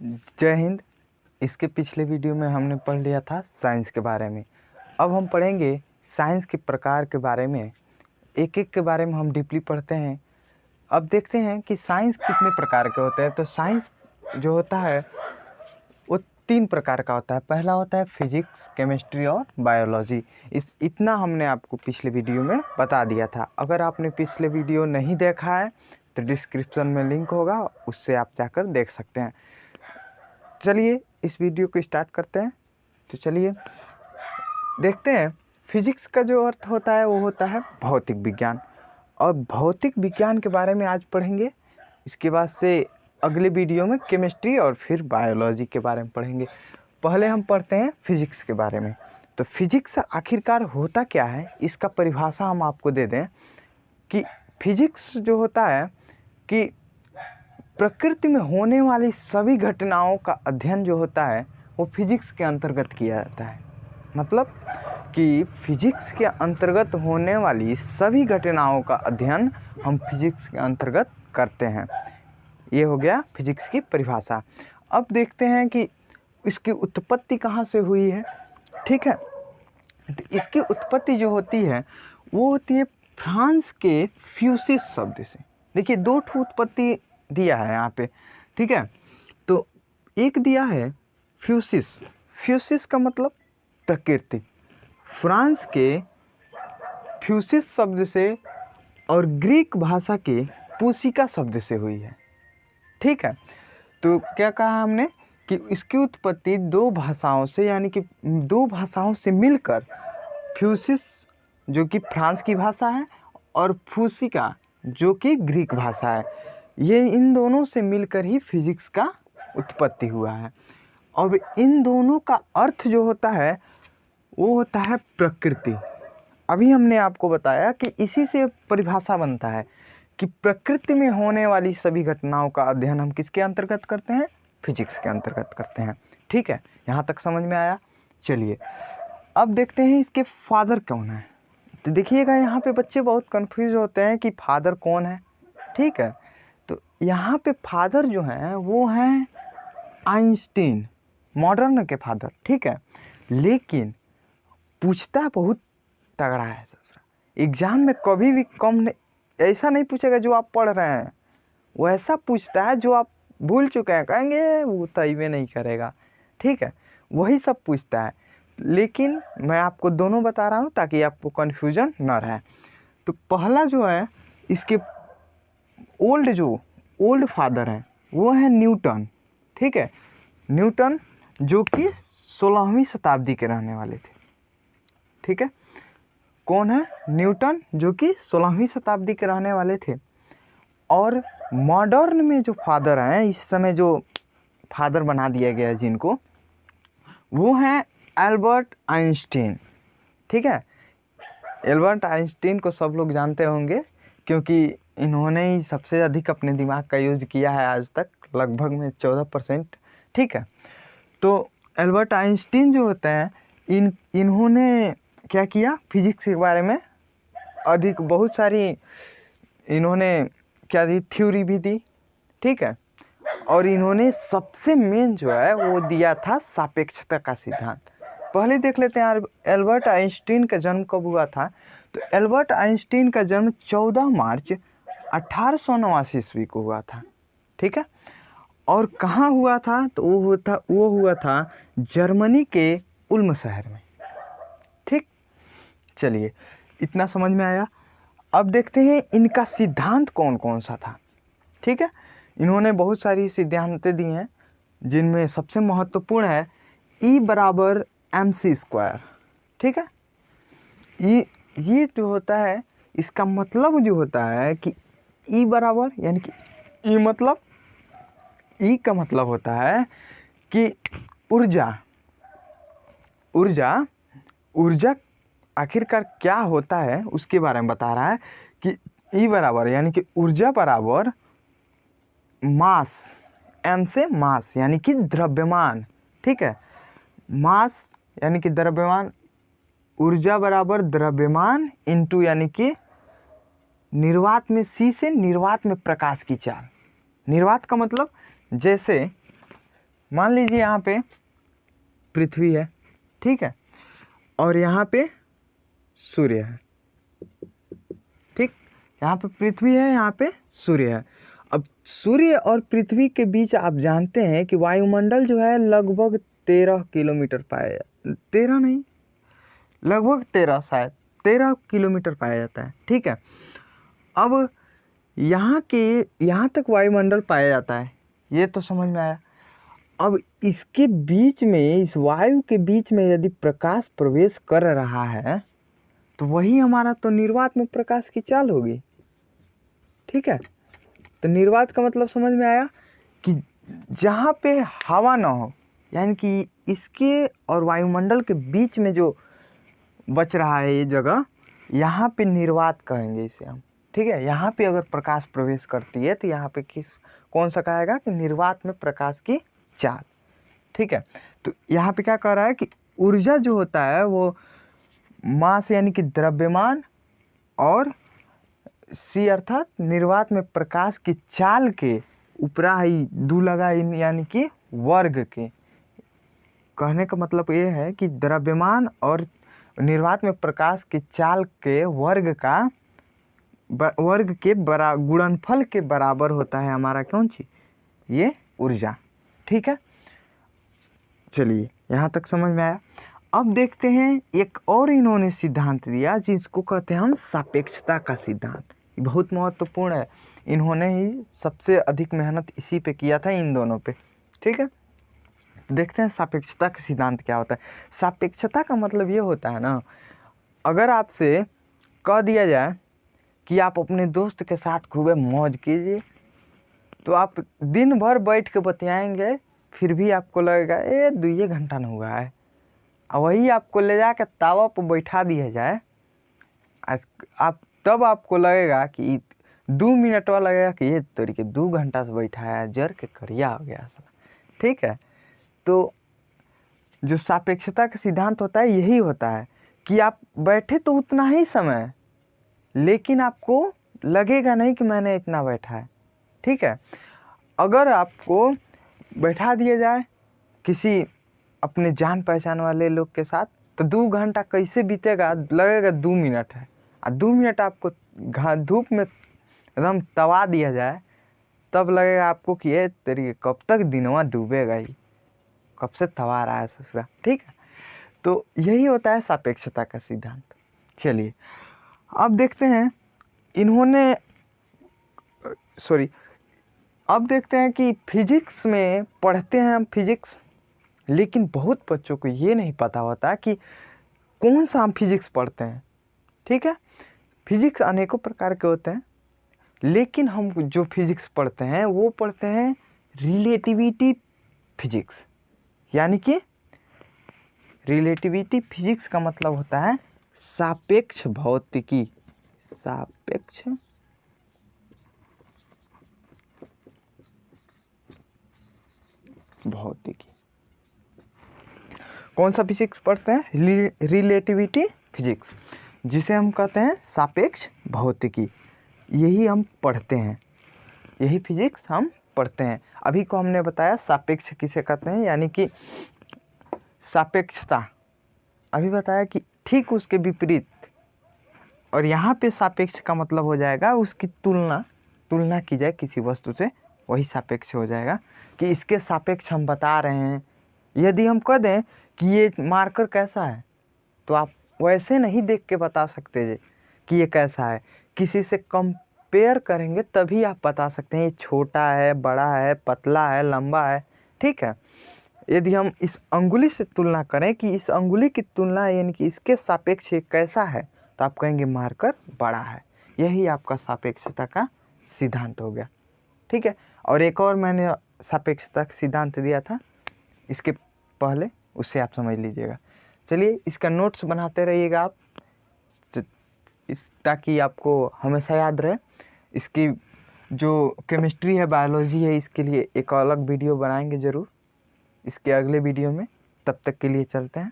जय हिंद। इसके पिछले वीडियो में हमने पढ़ लिया था साइंस के बारे में। अब हम पढ़ेंगे साइंस के प्रकार के बारे में। एक एक के बारे में हम डीपली पढ़ते हैं। अब देखते हैं कि साइंस कितने प्रकार के होते हैं। तो साइंस जो होता है वो 3 प्रकार का होता है। पहला होता है फिजिक्स, केमिस्ट्री और बायोलॉजी। इतना हमने आपको पिछले वीडियो में बता दिया था। अगर आपने पिछले वीडियो नहीं देखा है तो डिस्क्रिप्शन में लिंक होगा, उससे आप जाकर देख सकते हैं। चलिए इस वीडियो को स्टार्ट करते हैं। तो चलिए देखते हैं। फिजिक्स का जो अर्थ होता है वो होता है भौतिक विज्ञान, और भौतिक विज्ञान के बारे में आज पढ़ेंगे। इसके बाद से अगले वीडियो में केमिस्ट्री और फिर बायोलॉजी के बारे में पढ़ेंगे। पहले हम पढ़ते हैं फिजिक्स के बारे में। तो फिजिक्स आखिरकार होता क्या है, इसका परिभाषा हम आपको दे दें कि फिजिक्स जो होता है कि प्रकृति में होने वाली सभी घटनाओं का अध्ययन जो होता है वो फिजिक्स के अंतर्गत किया जाता है। मतलब कि फिजिक्स के अंतर्गत होने वाली सभी घटनाओं का अध्ययन हम फिजिक्स के अंतर्गत करते हैं। ये हो गया फिजिक्स की परिभाषा। अब देखते हैं कि इसकी उत्पत्ति कहाँ से हुई है। ठीक है, तो इसकी उत्पत्ति जो होती है वो होती है फ्रांस के फ्यूसिस शब्द से। देखिए 2 ठो उत्पत्ति दिया है यहाँ पे। ठीक है, तो एक दिया है फ्यूसिस। फ्यूसिस का मतलब प्रकृति। फ्रांस के फ्यूसिस शब्द से और ग्रीक भाषा के पूसिका शब्द से हुई है। ठीक है, तो क्या कहा हमने कि इसकी उत्पत्ति 2 भाषाओं से, यानी कि 2 भाषाओं से मिलकर फ्यूसिस जो कि फ्रांस की भाषा है और फूसिका जो कि ग्रीक भाषा है, ये इन दोनों से मिलकर ही फिजिक्स का उत्पत्ति हुआ है। और इन दोनों का अर्थ जो होता है वो होता है प्रकृति। अभी हमने आपको बताया कि इसी से परिभाषा बनता है कि प्रकृति में होने वाली सभी घटनाओं का अध्ययन हम किसके अंतर्गत करते हैं, फिजिक्स के अंतर्गत करते हैं। ठीक है, यहाँ तक समझ में आया। चलिए अब देखते हैं इसके फादर कौन है। तो देखिएगा यहाँ पे बच्चे बहुत कंफ्यूज होते हैं कि फादर कौन है। ठीक है, तो यहाँ पे फादर जो हैं वो हैं आइंस्टीन, मॉडर्न के फादर। ठीक है, लेकिन पूछता बहुत तगड़ा है। एग्जाम में कभी भी ऐसा नहीं पूछेगा जो आप पढ़ रहे हैं, वो ऐसा पूछता है जो आप भूल चुके हैं। कहेंगे वो तयबे नहीं करेगा। ठीक है, वही सब पूछता है। लेकिन मैं आपको दोनों बता रहा हूँ ताकि आपको कन्फ्यूजन न रहे। तो पहला जो है इसके ओल्ड फादर हैं वो है न्यूटन। ठीक है, न्यूटन जो कि 16वीं शताब्दी के रहने वाले थे। ठीक है, कौन है? न्यूटन जो कि 16वीं शताब्दी के रहने वाले थे। और मॉडर्न में जो फादर हैं, इस समय जो फादर बना दिया गया है जिनको, वो हैं एल्बर्ट आइंस्टीन। ठीक है, एल्बर्ट आइंस्टीन को सब लोग जानते होंगे क्योंकि इन्होंने ही सबसे अधिक अपने दिमाग का यूज किया है आज तक, लगभग में 14%। ठीक है, तो एल्बर्ट आइंस्टीन जो होते हैं इन्होंने क्या किया, फिजिक्स के बारे में अधिक बहुत सारी इन्होंने क्या दी, थ्योरी भी दी। ठीक है, और इन्होंने सबसे मेन जो है वो दिया था सापेक्षता का सिद्धांत। पहले देख लेते हैं एल्बर्ट आइंस्टीन का जन्म कब हुआ था। तो एल्बर्ट आइंस्टीन का जन्म 14 मार्च 1889 ईस्वी को हुआ था। ठीक है, और कहाँ हुआ था? तो वो हुआ था जर्मनी के उल्म शहर में। ठीक, चलिए इतना समझ में आया। अब देखते हैं इनका सिद्धांत कौन कौन सा था। ठीक है, इन्होंने बहुत सारी सिद्धांतें दी हैं जिनमें सबसे महत्वपूर्ण है E बराबर mc²। ठीक है, ये जो होता है इसका मतलब जो होता है कि E बराबर, यानी कि E मतलब E का मतलब होता है कि ऊर्जा आखिरकार क्या होता है उसके बारे में बता रहा है कि E बराबर यानी कि ऊर्जा बराबर मास, m से मास यानी कि द्रव्यमान। ठीक है, मास यानी कि द्रव्यमान, ऊर्जा बराबर द्रव्यमान इंटू यानी कि निर्वात में C से निर्वात में प्रकाश की चाल। निर्वात का मतलब जैसे मान लीजिए यहाँ पे पृथ्वी है, ठीक है, और यहाँ पे सूर्य है, ठीक, यहाँ पे पृथ्वी है, यहाँ पे सूर्य है। अब सूर्य और पृथ्वी के बीच आप जानते हैं कि वायुमंडल जो है लगभग 13 किलोमीटर पाया, 13 नहीं, लगभग 13, शायद 13 किलोमीटर पाया जाता है, ठीक है। अब यहाँ तक वायुमंडल पाया जाता है, ये तो समझ में आया। अब इसके बीच में, इस वायु के बीच में यदि प्रकाश प्रवेश कर रहा है तो वही हमारा तो निर्वात में प्रकाश की चाल होगी, ठीक है। तो निर्वात का मतलब समझ में आया कि जहाँ पे हवा ना हो, यानी कि इसके और वायुमंडल के बीच में जो बच रहा है ये जगह, यहाँ पे निर्वात कहेंगे इसे हम, ठीक है। यहाँ पे अगर प्रकाश प्रवेश करती है तो यहाँ पे कौन सा कहेगा कि निर्वात में प्रकाश की चाल, ठीक है। तो यहाँ पे क्या कह रहा है कि ऊर्जा जो होता है वो मास यानी कि द्रव्यमान और सी अर्थात निर्वात में प्रकाश की चाल के ऊपरा ही दू लगा यानी कि वर्ग के। कहने का मतलब ये है कि द्रव्यमान और निर्वात में प्रकाश की चाल के वर्ग के गुणनफल के बराबर होता है हमारा कौन सी, ये ऊर्जा, ठीक है। चलिए यहाँ तक समझ में आया। अब देखते हैं एक और इन्होंने सिद्धांत दिया जिसको कहते हैं हम सापेक्षता का सिद्धांत। ये बहुत महत्वपूर्ण है, इन्होंने ही सबसे अधिक मेहनत इसी पे किया था, इन दोनों पे, ठीक है। देखते हैं सापेक्षता का सिद्धांत क्या होता है। सापेक्षता का मतलब ये होता है ना, अगर आपसे कह दिया जाए कि आप अपने दोस्त के साथ खूब मौज कीजिए, तो आप दिन भर बैठ के बतियाएंगे, फिर भी आपको लगेगा 2 घंटा न हुआ है। और वही आपको ले जा कर तावा पर बैठा दिया जाए, आप तब आपको लगेगा कि 2 मिनट वाला लगेगा कि ये तरीके 2 घंटा से बैठा है, जर के करिया हो गया, ठीक है। तो जो सापेक्षता का सिद्धांत होता है यही होता है कि आप बैठे तो उतना ही समय, लेकिन आपको लगेगा नहीं कि मैंने इतना बैठा है, ठीक है। अगर आपको बैठा दिया जाए किसी अपने जान पहचान वाले लोग के साथ, तो 2 घंटा कैसे बीतेगा, लगेगा 2 मिनट है। और 2 मिनट आपको धूप में एकदम तवा दिया जाए, तब लगेगा आपको कि ये तेरी कब तक दिनवा डूबेगा ही, कब से तवा रहा है ससुरा, ठीक है। तो यही होता है सापेक्षता का सिद्धांत। चलिए अब देखते हैं अब देखते हैं कि फिजिक्स में पढ़ते हैं हम फिजिक्स, लेकिन बहुत बच्चों को ये नहीं पता होता कि कौन सा हम फिजिक्स पढ़ते हैं, ठीक है। फिजिक्स अनेकों प्रकार के होते हैं, लेकिन हम जो फिजिक्स पढ़ते हैं वो पढ़ते हैं रिलेटिविटी फिजिक्स। यानी कि रिलेटिविटी फिजिक्स का मतलब होता है सापेक्ष भौतिकी, सापेक्ष भौतिकी। कौन सा फिजिक्स पढ़ते हैं, रिलेटिविटी फिजिक्स, जिसे हम कहते हैं सापेक्ष भौतिकी। यही हम पढ़ते हैं, यही फिजिक्स हम पढ़ते हैं। अभी को हमने बताया सापेक्ष किसे कहते हैं, यानी कि सापेक्षता, अभी बताया कि ठीक उसके विपरीत। और यहाँ पे सापेक्ष का मतलब हो जाएगा उसकी तुलना की जाए किसी वस्तु से, वही सापेक्ष हो जाएगा कि इसके सापेक्ष हम बता रहे हैं। यदि हम कह दें कि ये मार्कर कैसा है, तो आप वैसे नहीं देख के बता सकते कि ये कैसा है, किसी से कंपेयर करेंगे तभी आप बता सकते हैं ये छोटा है, बड़ा है, पतला है, लंबा है, ठीक है। यदि हम इस अंगुली से तुलना करें कि इस अंगुली की तुलना यानी कि इसके सापेक्ष कैसा है, तो आप कहेंगे मार्कर बड़ा है। यही आपका सापेक्षता का सिद्धांत हो गया, ठीक है। और एक और मैंने सापेक्षता का सिद्धांत दिया था इसके पहले, उससे आप समझ लीजिएगा। चलिए इसका नोट्स बनाते रहिएगा आप, ताकि आपको हमेशा याद रहे। इसकी जो केमिस्ट्री है, बायोलॉजी है, इसके लिए एक अलग वीडियो बनाएंगे ज़रूर इसके अगले वीडियो में। तब तक के लिए चलते हैं।